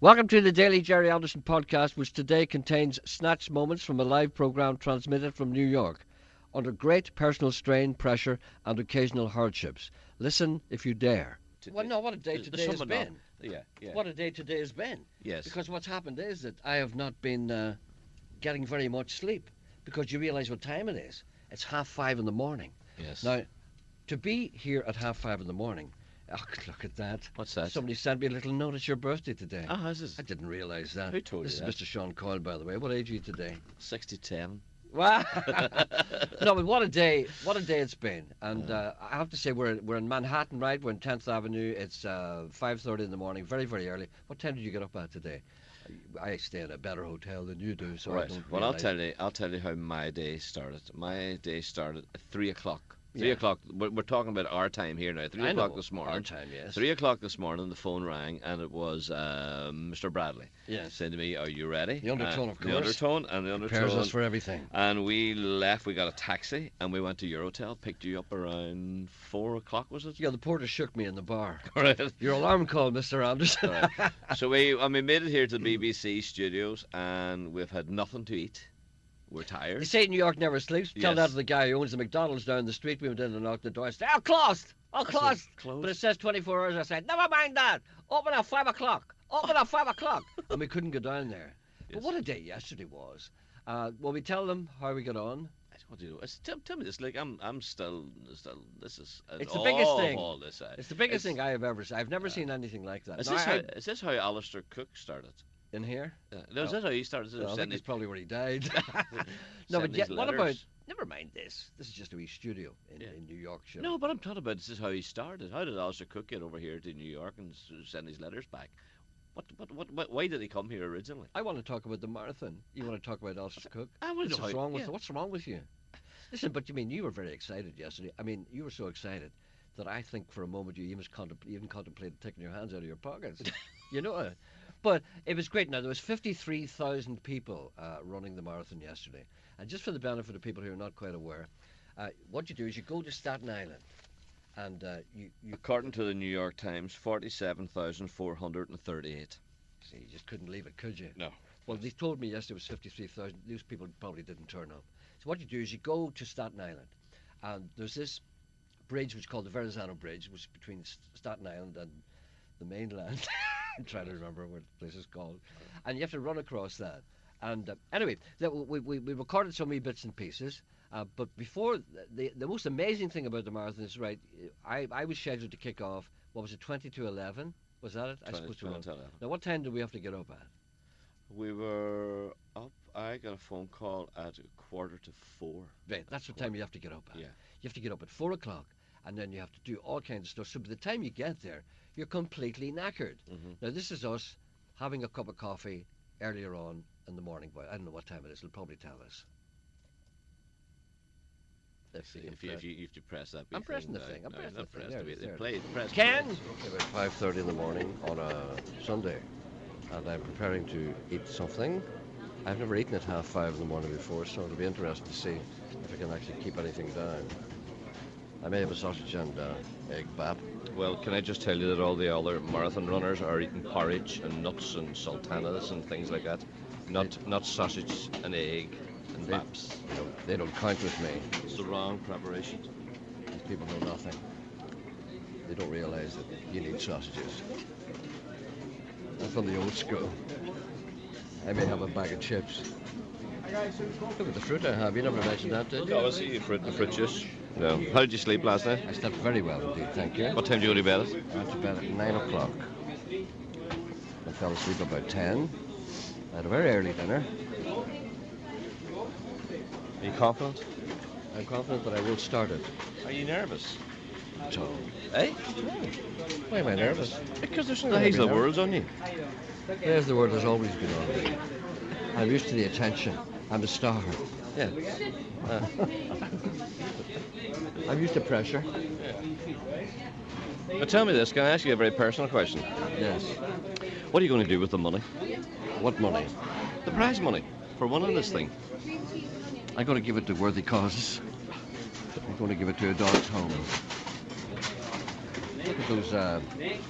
Welcome to the Daily Jerry Anderson podcast, which today contains snatched moments from a live program transmitted from New York, under great personal strain, pressure, and occasional hardships. Listen if you dare. Well, no, what a day today has been. Yeah. What a day today has been. Yes. Because what's happened is that I have not been getting very much sleep, because you realise what time it is. It's 5:30 in the morning. Yes. Now, to be here at 5:30 in the morning, oh, look at that. What's that? Somebody sent me a little note. It's your birthday today. Ah, is this? I didn't realise that. Who told this you is that? Mr. Sean Coyle, by the way. What age are you today? 60-10. Wow. No, but what a day it's been. And I have to say, we're in Manhattan, right? We're in 10th Avenue. It's 5:30 in the morning, very, very early. What time did you get up at today? I stay in a better hotel than you do, so Right. I don't Well, realise. I'll tell you how my day started. My day started at 3 o'clock. 3 Yeah. o'clock. We're talking about our time here now. 3 I o'clock know, this morning. our time, yes. 3 o'clock this morning, the phone rang, and it was Mr. Bradley. Yes. Saying to me, "Are you ready?" The undertone, of The course. undertone and the Prepares undertone. us for everything. And we left. We got a taxi, and we went to your hotel. Picked you up around 4 o'clock, was it? Yeah, the porter shook me in the bar. All right. Your alarm call, Mr. Anderson. Right. So we made it here to the BBC studios, and we've had nothing to eat. We're You tired. say New York never sleeps. Tell Yes. that to the guy who owns the McDonald's down the street. We went in and knocked the door. I said, "Oh, closed! Oh, I said, closed!" "Closed?" But it says 24 hours. I said, "Never mind that. Open at 5 o'clock. Open at 5 o'clock." And we couldn't go down there. But Yes. what a day yesterday was. Will we tell them how we got on? What do you do? Tell me this. Like I'm still. This is. It's the biggest thing. All this. It's the biggest thing I have ever seen. I've never seen anything like that. Is Now, is this how Alistair Cook started? in here? No, is that how he started? Well, I think Sending it's probably where he died. No, sending but yet, his what about... letters? Never mind this. This is just a wee studio in New Yorkshire. No, but I'm talking about this is how he started. How did Alistair Cook get over here to New York and send his letters back? Why did he come here originally? I want to talk about the marathon. You want to talk about Alistair Cook? I want to know What's how- wrong with yeah. What's wrong with you? Listen, but you mean you were very excited yesterday. I mean, you were so excited that I think for a moment you even contemplated taking your hands out of your pockets. You know. But it was great. Now there was 53,000 people running the marathon yesterday, and just for the benefit of people who are not quite aware, what you do is you go to Staten Island, and you According to the New York Times, 47,438. see, you just couldn't leave it, could you? No. Well, they told me yesterday it was 53,000. These people probably didn't turn up. So what you do is you go to Staten Island, and there's this bridge which is called the Verrazano Bridge, which is between Staten Island and the mainland. I'm trying to remember what the place is called. And you have to run across that. And anyway, we recorded so many bits and pieces. But before, the most amazing thing about the marathon is, right, I was scheduled to kick off, what was it, 20 to 11? Was that it? I supposed to run. 20 to 11. Now, what time did we have to get up at? We were up. I got a phone call at 3:45. Right, that's what time you have to get up at. Yeah. You have to get up at 4 o'clock, and then you have to do all kinds of stuff. So by the time you get there, you're completely knackered. Mhm. Now, this is us having a cup of coffee earlier on in the morning. But I don't know what time it is. It'll probably tell us. Let's see. If you have to press that. I'm big pressing the down. thing. I'm No, pressing not the thing. press There the it is, big- there it play- press the Ken? buttons. Okay, about 5:30 in the morning on a Sunday, and I'm preparing to eat something. I've never eaten at 5:30 in the morning before, so it'll be interesting to see if I can actually keep anything down. I may have a sausage and egg bap. Well, can I just tell you that all the other marathon runners are eating porridge and nuts and sultanas and things like that, not sausage and egg and They- baps. They don't count with me. It's the wrong preparation. These people know nothing. They don't realise that you need sausages. I'm from the old school. I may have a bag of chips. Look at the fruit I have. You never mentioned that, did you? Oh, I see fruit juice. No. How did you sleep last night? I slept very well indeed, thank you. What time do you go to bed at? I went to bed at 9 o'clock. I fell asleep about 10. I had a very early dinner. Are you confident? I'm confident that I will start it. Are you nervous? So, Eh? why am I nervous? Because there's Why the would I be hazel nervous? words on you. There's the word has always been on me. I'm used to the attention. I'm a star. Yeah. I'm used to pressure. But tell me this, can I ask you a very personal question? Yes. What are you going to do with the money? What money? The prize money for winning this thing. I'm going to give it to worthy causes. I'm going to give it to a dog's home. Look at those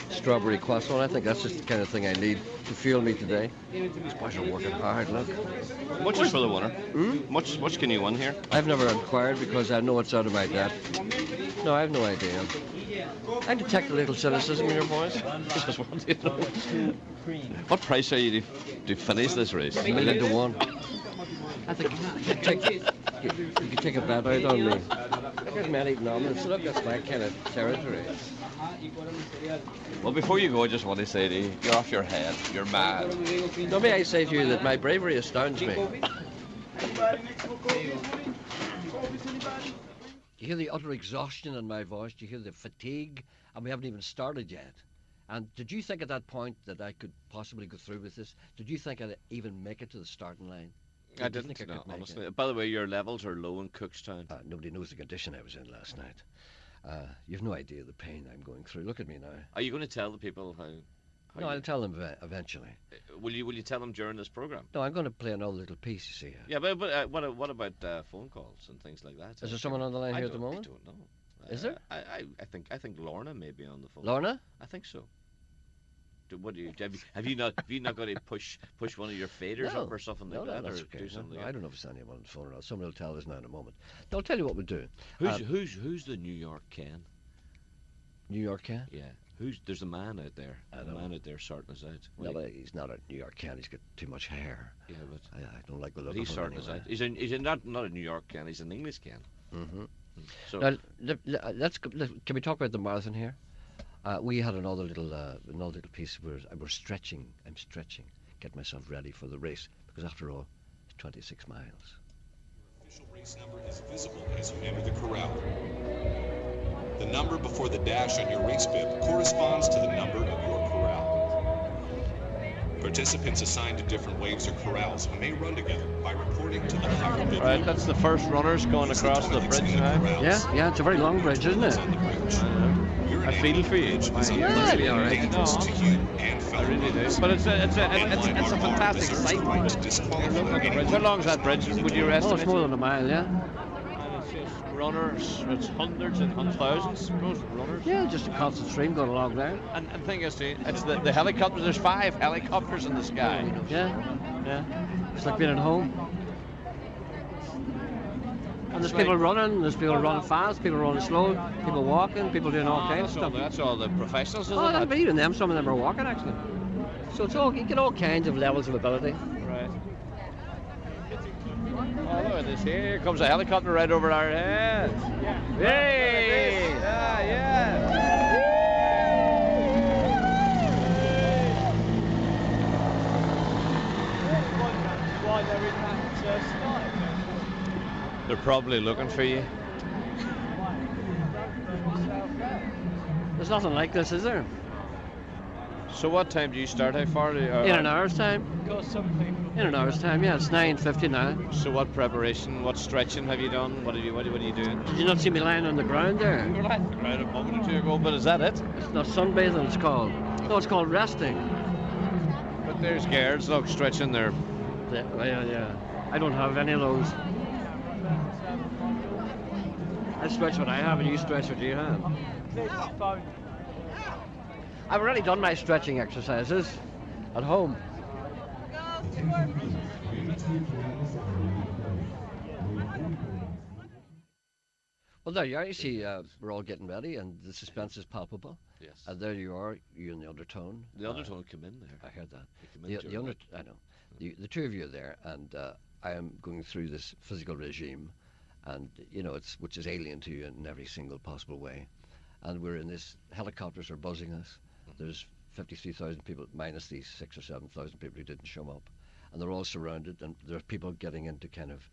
strawberry croissants. I think that's just the kind of thing I need to fuel me today. These boys are working hard, look. Much is for the winner. Much can you win here? I've never inquired because I know it's out of my depth. No, I have no idea. I detect a little cynicism in your voice. Just want to know. What price are you to finish this race? $1 million to 1. I think you can take a bet out on me. Look at many nominals. Look, that's my kind of territory. Well, before you go, I just want to say to you, you're off your head. You're mad. No, may I say to you that my bravery astounds me. Do you hear the utter exhaustion in my voice? Do you hear the fatigue? And we haven't even started yet. And did you think at that point that I could possibly go through with this? Did you think I'd even make it to the starting line? I didn't think no, honestly. By the way, your levels are low in Cookstown. Nobody knows the condition I was in last night. You've no idea the pain I'm going through. Look at me now. Are you going to tell the people how no, I'll tell them eventually. Will you tell them during this program? No, I'm going to play another little piece, you see. Yeah, but what about phone calls and things like that? Is there someone on the line here at the moment? I don't know. Is there? I think Lorna may be on the phone. Lorna? I think so. What do you have you not got to push one of your faders up or something like that, that's or okay. do something? I don't know if it's anyone on the phone or not. Someone will tell us now in a moment. They'll tell you what we'll do. Who's the New York Ken? New York Ken? Yeah. There's a man out there. A man out there sorting us out. No, but he's not a New York Ken. He's got too much hair. Yeah, but I don't like the look of him. He's sorting us out. He's not a New York Ken. He's an English Ken. Mm-hmm. So now, can we talk about the marathon here? We had another little piece where we're stretching. I'm stretching, get myself ready for the race because after all, it's 26 miles. Official race number is visible as you enter the corral. The number before the dash on your race bib corresponds to the number of your corral. Participants assigned to different waves or corrals may run together by reporting to the higher bib. Right, that's the first runners going across the bridge now. Yeah, it's a very long bridge, isn't it? I feel for you. Yeah, it'll be all right. No, I really do. But it's a fantastic sight. How long is that bridge? Would you estimate? Oh, it's more than a mile, yeah. And it's just runners. It's hundreds and thousands, I suppose, runners. Yeah, just a constant stream going along there. And thing is, too, it's the helicopters. There's 5 helicopters in the sky. Yeah. It's like being at home. And there's people running, there's people running fast, people running slow, people walking, people doing all kinds of stuff. That's all the professionals. But even them, some of them are walking actually. So it's all, you get all kinds of levels of ability. Right. Oh, look at this. Here comes a helicopter right over our heads. Yeah. Hey! Yeah. They're probably looking for you. There's nothing like this, is there? So what time do you start? How far? In an hour's time. In an hour's time, yeah. It's 9:50 now. So what preparation, what stretching have you done? What are you doing? Did you not see me lying on the ground there? You were lying on the ground a moment or two ago, but is that it? It's not sunbathing, it's called. No, it's called resting. But there's girls, look, stretching there. Yeah. I don't have any of those. I stretch what I have and you stretch what you have. I've already done my stretching exercises at home. Well, there you are. You see, we're all getting ready and the suspense is palpable. Yes. And there you are, you and the undertone. The undertone come in there. I heard that. I know. The two of you are there, and I am going through this physical regime, and which is alien to you in every single possible way. And we're in this, helicopters are buzzing us. There's 53,000 people, minus these 6,000 or 7,000 people who didn't show up, and they're all surrounded. And there are people getting into kind of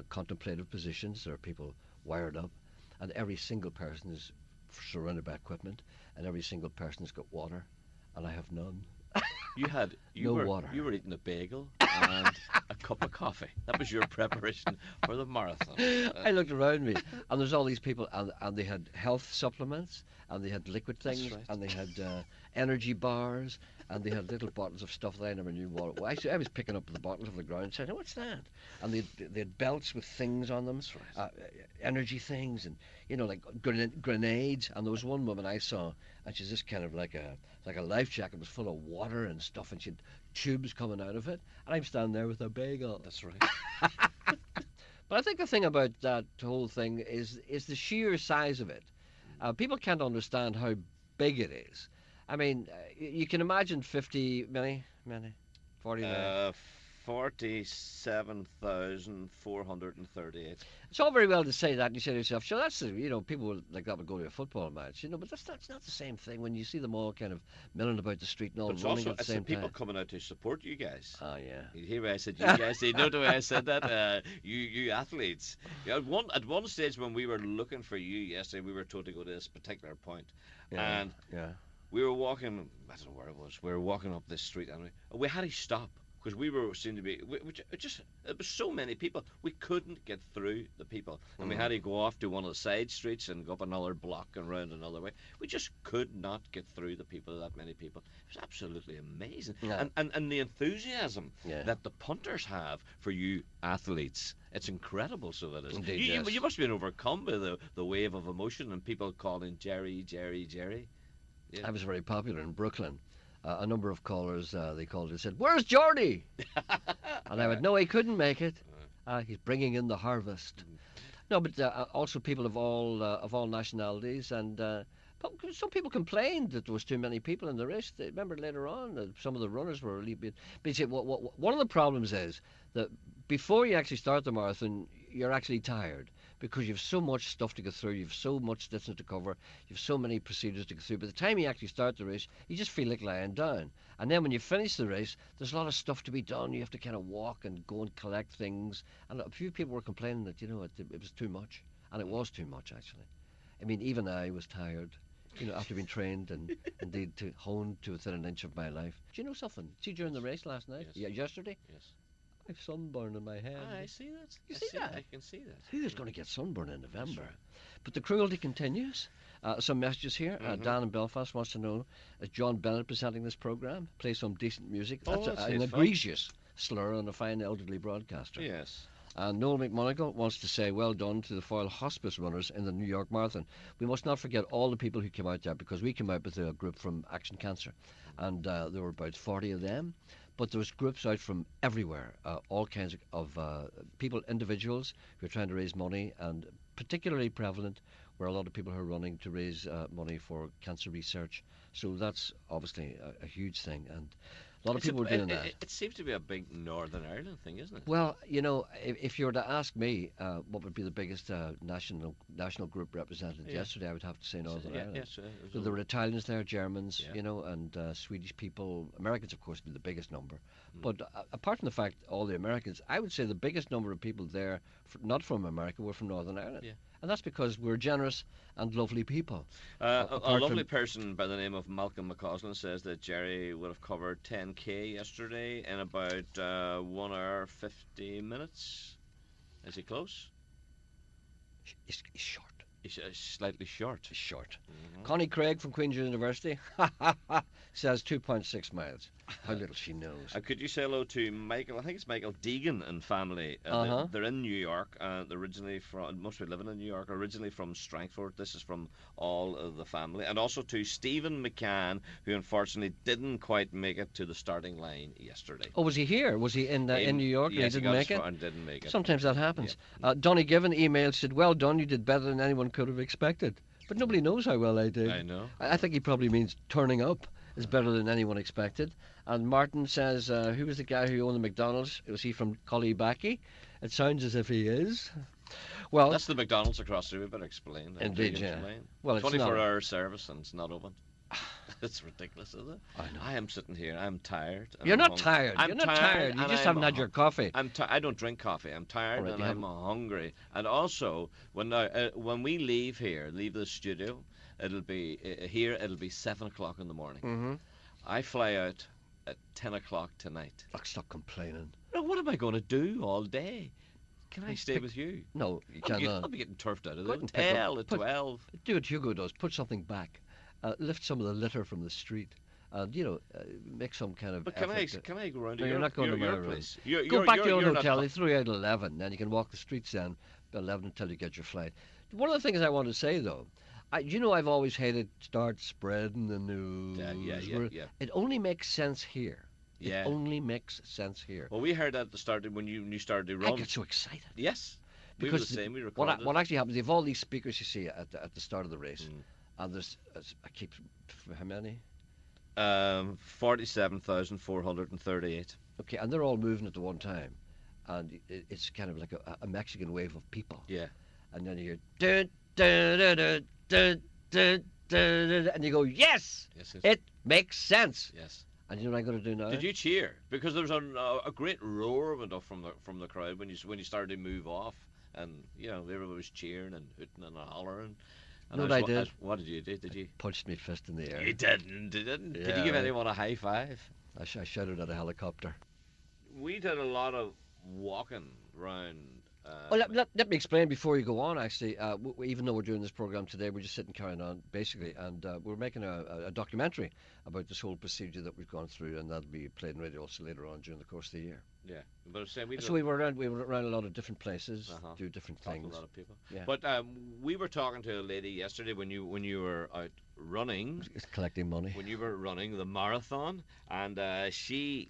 contemplative positions. There are people wired up, and every single person is surrounded by equipment, and every single person has got water, and I have none. You no were, water. You were eating a bagel. and a cup of coffee. That was your preparation for the marathon. I looked around me, and there's all these people, and they had health supplements, and they had liquid That's things, right. and they had energy bars, and they had little bottles of stuff that I never knew what it was. I was picking up the bottles off the ground and saying, "What's that?" And they had belts with things on them, That's right. energy things, and like grenades. And there was one woman I saw, and she's just kind of like a life jacket was full of water and stuff, and she had tubes coming out of it. And I'm standing there with a bagel. That's right. But I think the thing about that whole thing is the sheer size of it. People can't understand how big it is. I mean, you can imagine 50, many, 49. 47,438. It's all very well to say that, and you say to yourself, sure, that's, people like that would go to a football match, but that's not the same thing when you see them all kind of milling about the street and all But it's running also at the it's the same people time. coming out to support you guys. Oh, yeah. You hear where I said you guys? You know the way I said that? You athletes. Yeah, at one stage when we were looking for you yesterday, we were told to go to this particular point, Yeah, and yeah. we were walking. I don't know where it was. We were walking up this street, and we had to stop because we were seemed to be. It was so many people. We couldn't get through the people, and we had to go off to one of the side streets and go up another block and round another way. We just could not get through the people. That many people. It was absolutely amazing, Yeah. and the enthusiasm Yeah. that the punters have for you athletes. It's incredible, so that is. Indeed, You yes. you must have been overcome by the wave of emotion and people calling Jerry, Jerry, Jerry. Yeah. I was very popular in Brooklyn. A number of callers, they called and said, "Where's Geordie?" And I went, "No, he couldn't make it. He's bringing in the harvest." No, but also people of all nationalities, and some people complained that there was too many people in the race. They remember later on that some of the runners were a little bit. But you see, one of the problems is that before you actually start the marathon, you're actually tired because you've so much stuff to go through, you've so much distance to cover, you've so many procedures to go through. By the time you actually start the race, you just feel like lying down. And then when you finish the race, there's a lot of stuff to be done. You have to kind of walk and go and collect things. And a few people were complaining that, it was too much. And it was too much, actually. I mean, even I was tired, after being trained and indeed honed to within an inch of my life. Do you know something? See, during the race last night? Yes. Yeah, yesterday? Yes. I've sunburn in my head. I see that. You I see that? I can see that. Who's going to get sunburn in November? right. But the cruelty continues. Some messages here. Dan in Belfast wants to know, is John Bennett presenting this programme? Play some decent music. That's that's an his fault. egregious slur on a fine elderly broadcaster. Yes. And Noel McMonagle wants to say, well done to the Foyle Hospice runners in the New York Marathon. We must not forget all the people who came out there, because we came out with a group from Action Cancer, and there were about 40 of them. But there was groups out from everywhere, all kinds of people, individuals who are trying to raise money, and particularly prevalent were a lot of people who are running to raise money for cancer research. So that's obviously a huge thing, and a lot of people were doing that. It seems to be a big Northern Ireland thing, isn't it? Well, if you were to ask me what would be the biggest national group represented yesterday, I would have to say Northern Ireland. Yes. So there were Italians there, Germans, Yeah. and Swedish people. Americans, of course, would be the biggest number. But apart from the fact all the Americans, I would say the biggest number of people there, not from America, were from Northern Ireland. Yeah. And that's because we're generous and lovely people. A apart lovely from- person by the name of Malcolm McCausland says that Jerry would have covered 10k yesterday in about 1 hour 50 minutes. Is he close? He's short. He's slightly short. He's short. Connie Craig from Queen's University says 2.6 miles. How little she knows. Could you say hello to Michael? I think it's Michael Deegan and family. They're in New York. They're originally from, must be living in New York, originally from Strangford. This is from all of the family. And also to Stephen McCann, who unfortunately didn't quite make it to the starting line yesterday. Oh, was he here? Was he in New York Yes, and he didn't make it? And didn't make it. Sometimes that happens. Donny Given emailed, said, well done, you did better than anyone could have expected. But nobody knows how well I did. I know. I think he probably means turning up is better than anyone expected. And Martin says, who was the guy who owned the McDonald's? Was he from Collibaki? It sounds as if he is. Well, That's the McDonald's across the road. Better explain. Indeed, yeah. Explain. Well, it's 24-hour service and it's not open. It's ridiculous, isn't it? I know. I am sitting here. I'm tired. and You're I'm not hungry. tired. I'm You're not tired. You and just I'm haven't had your coffee. I don't drink coffee. I'm tired All right, and you I'm hungry. And also, when we leave the studio, it'll be here. It'll be 7 o'clock in the morning. Mm-hmm. I fly out at 10 o'clock tonight. Look, stop complaining. what am I going to do all day? Can I stay pick- with you? No, you I'll cannot. be getting turfed out of Go the out and pick up- hotel at put- 12. Do what Hugo does. Put something back. Lift some of the litter from the street. And, make some kind of But can effort. can I go round No, to you're your, not going your, to my your room. place? Go back to your own you're not hotel. co- They throw you out at 11. Then you can walk the streets then at 11 until you get your flight. One of the things I want to say, though, I've always hated start spreading the news. Yeah. It only makes sense here. Yeah. It only makes sense here. Well, we heard that at the start when you started to I run. get so excited. Yes. We were Because the same. We What, recorded. what actually happens, they have all these speakers you see at the start of the race. Mm. And there's, I keep, how many? 47,438. Okay, and they're all moving at the one time. And it's kind of like a Mexican wave of people. Yeah. And then you hear, dun, dun, dun, dun, dun, dun, dun, dun, and you go, yes, Yes. it makes sense. Yes. And you know what I'm going to do now? Did you cheer? Because there was a great roar went up from the crowd when you started to move off, and everybody was cheering and hooting and hollering. And No, I did. What did you do? Did you? Punched my fist in the air. You didn't. Did Yeah, you give right. anyone a high five? I shouted at a helicopter. We did a lot of walking round. Well, let me explain before you go on, actually. Even though we're doing this program today, we're just sitting carrying on, basically, and we're making a documentary about this whole procedure that we've gone through, and that'll be played in radio also later on during the course of the year. Yeah, but I'm saying we So we were around a lot of different places, Uh-huh. do different talked to things. a lot of people. Yeah. But we were talking to a lady yesterday when you were out running. It's collecting money. When you were running the marathon, and she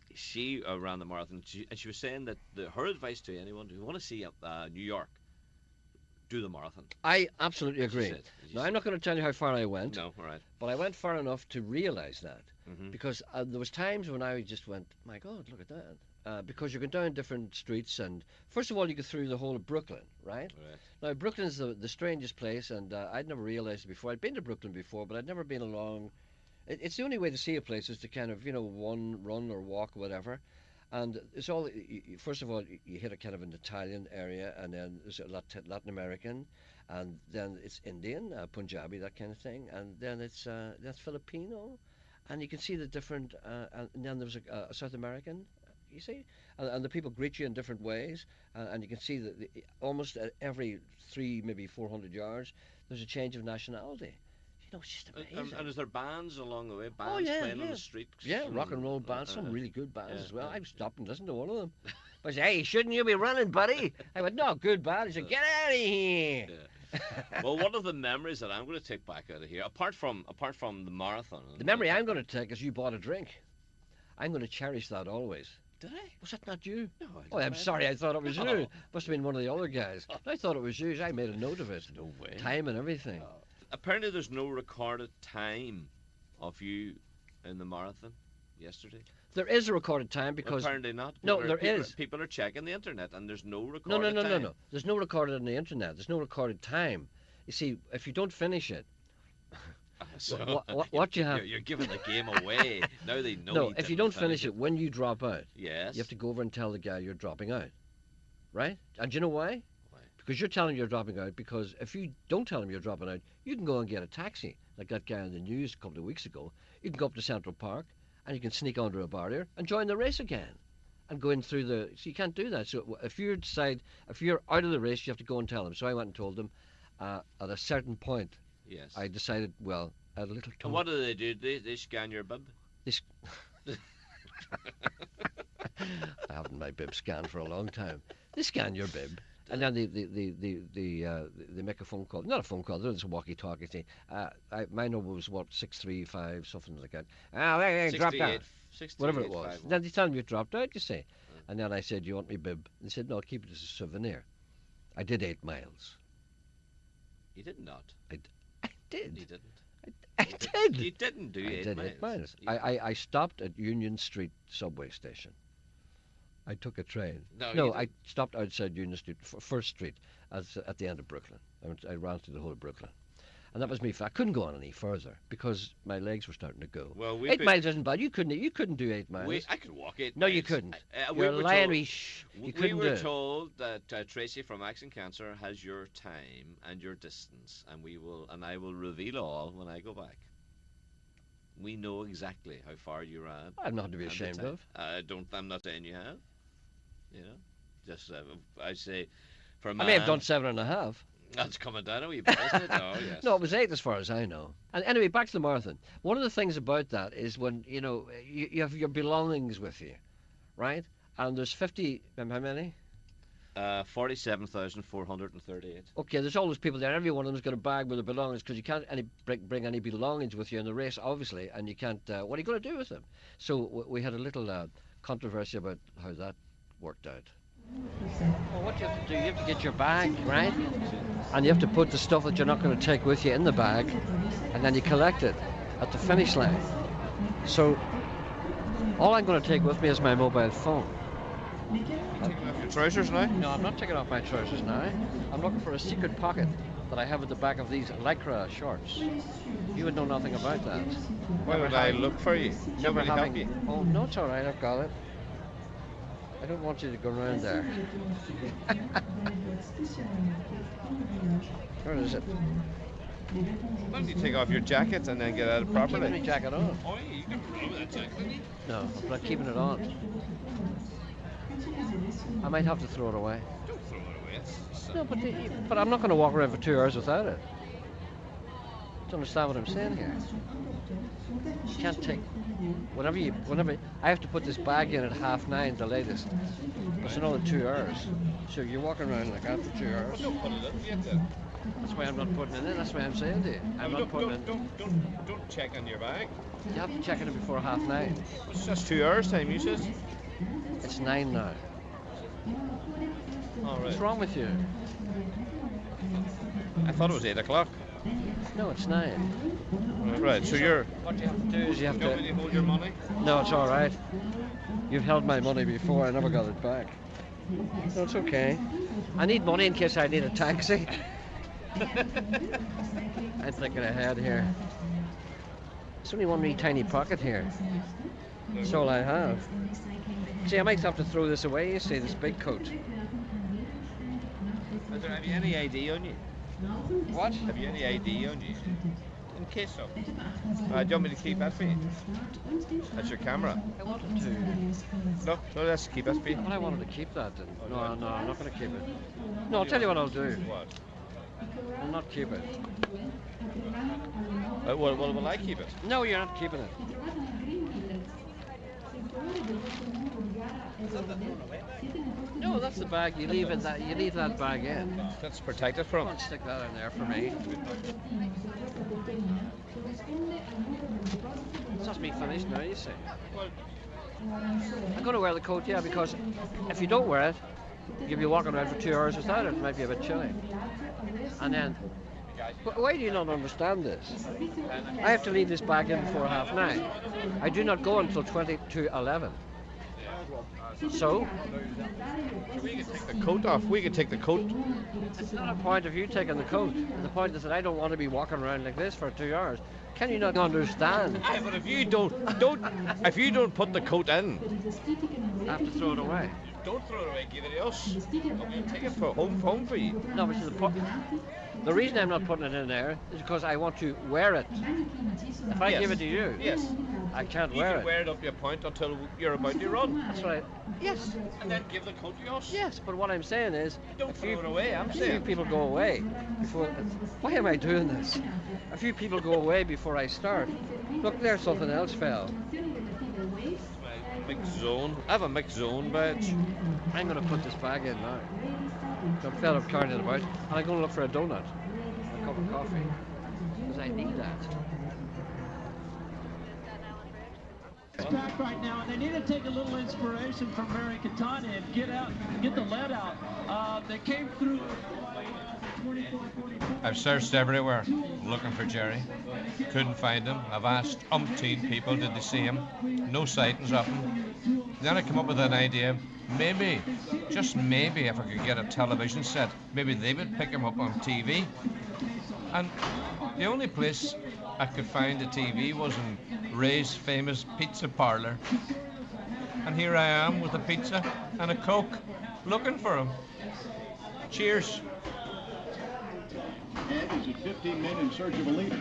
ran the marathon, and she was saying that her advice to anyone who want to see New York, do the marathon. I absolutely She agree. said. She Now, said. I'm not going to tell you how far I went, No, all right. but I went far enough to realize that. Mm-hmm. Because there was times when I just went, my God, look at that. Because you go down different streets, and first of all, you go through the whole of Brooklyn, right? Right. Now, Brooklyn's the strangest place, and I'd never realized it before. I'd been to Brooklyn before, but I'd never been along. It's the only way to see a place is to kind of, run or walk or whatever. And it's all, first of all, you hit a kind of an Italian area, and then there's a Latin American, and then it's Indian, Punjabi, that kind of thing, and then that's Filipino, and you can see the different, and then there's a South American, you see, and the people greet you in different ways, and you can see that almost at every 300, maybe 400 yards, there's a change of nationality. It's just amazing. And is there bands along the way? Bands Oh, yeah, playing on yeah. the street? Yeah, rock and roll bands, some really good bands yeah, as well. yeah. I stopped and listened to one of them. I said, hey, shouldn't you be running, buddy? I went, no, good band. He said, get out of here. Yeah. Well, one of the memories that I'm going to take back out of here, apart from the marathon. The memory I'm going to take is you bought a drink. I'm going to cherish that always. Did I? Was that not you? No, I Oh, I'm didn't. sorry. I thought it was No. you. Must have been one of the other guys. I thought it was you. I made a note of it. No way. Time and everything. Apparently, there's no recorded time of you in the marathon yesterday. There is a recorded time because... Apparently not. No, People there are- people is. People are checking the internet, and there's no No, recorded time. no. There's no recorded on the internet. There's no recorded time. You see, if you don't finish it, So what you have... You're giving the game away. Now they know. No, you if you didn't don't finish it, when you drop out, Yes. you have to go over and tell the guy you're dropping out. Right? And do you know why? Why? Because you're telling him you're dropping out, because if you don't tell him you're dropping out, you can go and get a taxi, like that guy on the news a couple of weeks ago. You can go up to Central Park, and you can sneak under a barrier and join the race again. And go in through the... So you can't do that. So if you're out of the race, you have to go and tell them. So I went and told them, at a certain point, Yes. I decided, well, I had a little... And what do? They scan your bib? I haven't my bib scanned for a long time. They scan your bib, and then they make a phone call. Not a phone call. There's a walkie-talkie thing. My number was what 635 something like that. Hey, dropped out. 68, Whatever it was. 68, Then they tell me you dropped out. You say, and then I said, "You want me bib?" They said, "No, keep it as a souvenir." I did 8 miles. You did not. I did. You didn't. I did. You didn't do I 8 did miles. 8 miles. You- I stopped at Union Street subway station. I took a train. No, No, you I didn't. stopped outside Union Street, First Street, at the end of Brooklyn. I ran through the whole of Brooklyn. And that was me. I couldn't go on any further because my legs were starting to go. Well, 8 miles isn't bad. You couldn't do 8 miles. I could walk 8 No, miles. you couldn't. We You're were lying. told- You We couldn't do were it. told that Tracy from Accent Cancer has your time and your distance, and I will reveal all when I go back. We know exactly how far you ran. I'm not to be and the ashamed time. of. I'm not saying you have. You know, just I say, for a I man. may have done 7.5. That's coming down a wee bit, isn't it? Oh yes. No, it was 8 as far as I know. And anyway, back to the marathon. One of the things about that is when, you have your belongings with you, right? And there's 50, how many? 47,438. Okay, there's all those people there. Every one of them's got a bag with their belongings because you can't bring any belongings with you in the race, obviously, and you can't. What are you going to do with them? So we had a little controversy about how that worked out. Well, what you have to do, you have to get your bag, right? And you have to put the stuff that you're not going to take with you in the bag, and then you collect it at the finish line. So all I'm going to take with me is my mobile phone. You taking off your trousers now? No, I'm not taking off my trousers now. I'm looking for a secret pocket that I have at the back of these Lycra shorts. You would know nothing about that. Why would I look for you? Never Nobody help you. Oh, no, it's all right. I've got it. I don't want you to go around there. Where is it? Why don't you take off your jacket and then get at it Keeping my properly? jacket on. Oh, yeah, you can run with that jacket, didn't you? No, I'm not keeping it on. I might have to throw it away. Don't throw it away. No, but I'm not going to walk around for 2 hours without it. Do you understand what I'm saying here? You can't take whenever I have to put this bag in at 9:30 the latest. It's another 2 hours. So you're walking around like that for 2 hours. Don't put it in yet then. That's why I'm not putting it in. That's why I'm saying to you. I'm not putting it in. Don't check on your bag. You have to check it before 9:30. It's just 2 hours time, you says? It's 9 now. All What's right. wrong with you? I thought it was 8 o'clock. No, it's 9. Right, so you're... What you have to do is you have You want me to... to hold your money? No, it's all right. You've held my money before. I never got it back. No, it's okay. I need money in case I need a taxi. I'm thinking ahead here. It's only one wee tiny pocket here. That's all I have. See, I might have to throw this away, you see, this big coat. Have you any ID on you? What? Have you any ID on you? In case so. Do you want me to keep that for you? That's your camera. I wanted to. No, let's keep that for you. But I wanted to keep that. Then. No, I'm not going to keep it. No, I'll tell you what I'll do. What? I'll not keep it. Will I keep it? No, you're not keeping it. No, that's the bag. You leave that bag in. That's protected Come from. on, stick that in there for me. That's me finished now, you see. I'm going to wear the coat, yeah, because if you don't wear it, you'll be walking around for 2 hours without it. It might be a bit chilly. And then, why do you not understand this? I have to leave this bag in before 9:30. I do not go until 20 to 11. So, We can take the coat off. We can take the coat. it's not a point of you taking the coat. The point is that I don't want to be walking around like this for 2 hours. Can you not understand? Aye, but if you don't put the coat in, I have to throw it away. don't throw it away. Give it to us. We'll take it for home for you. No, but the reason I'm not putting it in there is because I want to wear it. If I Yes. give it to you, Yes. I can't You wear can it. wear it up your point until you're about to run. That's right. Yes, And then give the coat to us. yes. But what I'm saying is, Don't if throw you, it away, I'm if saying. few people go away before. Why am I doing this? A few people go away before I start. Look, there's something else fell. Mixed zone. I have a mixed zone badge. I'm going to put this bag in now. I'm fed up carrying it about, and I'm going to look for a donut, a cup of coffee, because I need that. It's packed right now, and they need to take a little inspiration from Mary Catania and get the lead out. They came through. I've searched everywhere looking for Jerry. Couldn't find him. I've asked umpteen people, did they see him? No sightings of him. Then I come up with an idea. Maybe, just maybe, if I could get a television set, maybe they would pick him up on TV. And the only place I could find a TV was in Ray's famous pizza parlor. And here I am with a pizza and a Coke, looking for him. Cheers. And is it 15 men in search of a leader?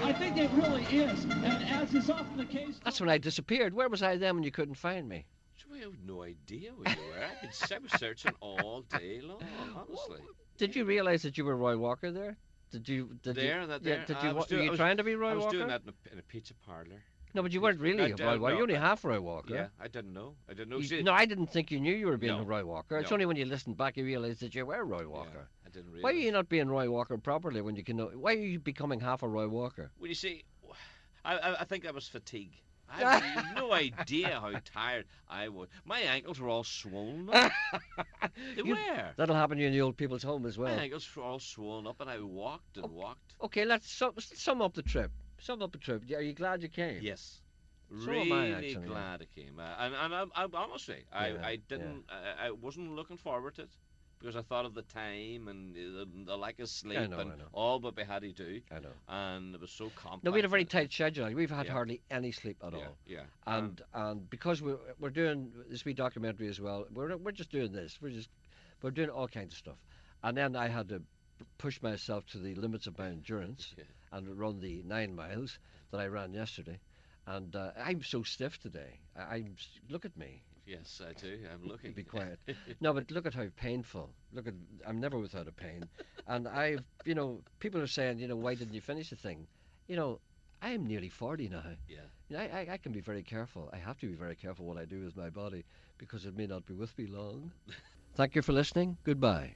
I think it really is, and as is often the case. That's when I disappeared. Where was I then when you couldn't find me? So we have no idea where you were. I was searching all day long, honestly. Did you realise that you were Roy Walker there? Did you? Did There, you, that yeah, there. Did I you? was Were you doing- trying to be Roy I was Walker? doing that in a pizza parlour. No, but you weren't really I a Roy don't Walker. know. You're only half Roy Walker. Yeah, I didn't know. I didn't know. You- See, no, I didn't think you knew you were being No. a Roy Walker. It's No. only when you listened back you realised that you were Roy yeah, Walker. I didn't realise. Why are you not being Roy Walker properly when you can know? Why are you becoming half a Roy Walker? Well, you see, I think that was fatigue. I have no idea how tired I was. My ankles were all swollen up. They You- were. That'll happen to you in the old people's home as My well. ankles were all swollen up, and I walked and walked. Okay, let's sum up the trip. Sum up the trip. Are you glad you came? Yes. So am I, Really actually, yeah. glad it came. And I'm honestly, Yeah, I didn't, I wasn't looking forward to it because I thought of the time and the lack of sleep know, and I know. all but we had to do. I know. And it was so complex. No, we had a very tight schedule. We've had Yeah. hardly any sleep at Yeah, all. yeah. And because we're doing this wee documentary as well, we're just doing this. We're doing all kinds of stuff. And then I had to push myself to the limits of my endurance Yeah. and run the 9 miles that I ran yesterday. And I'm so stiff today. Look at me. Yes, I do. I'm looking. Be quiet. No, but look at how painful. I'm never without a pain. And people are saying, why didn't you finish the thing? I am nearly 40 now. Yeah. I can be very careful. I have to be very careful what I do with my body because it may not be with me long. Thank you for listening. Goodbye.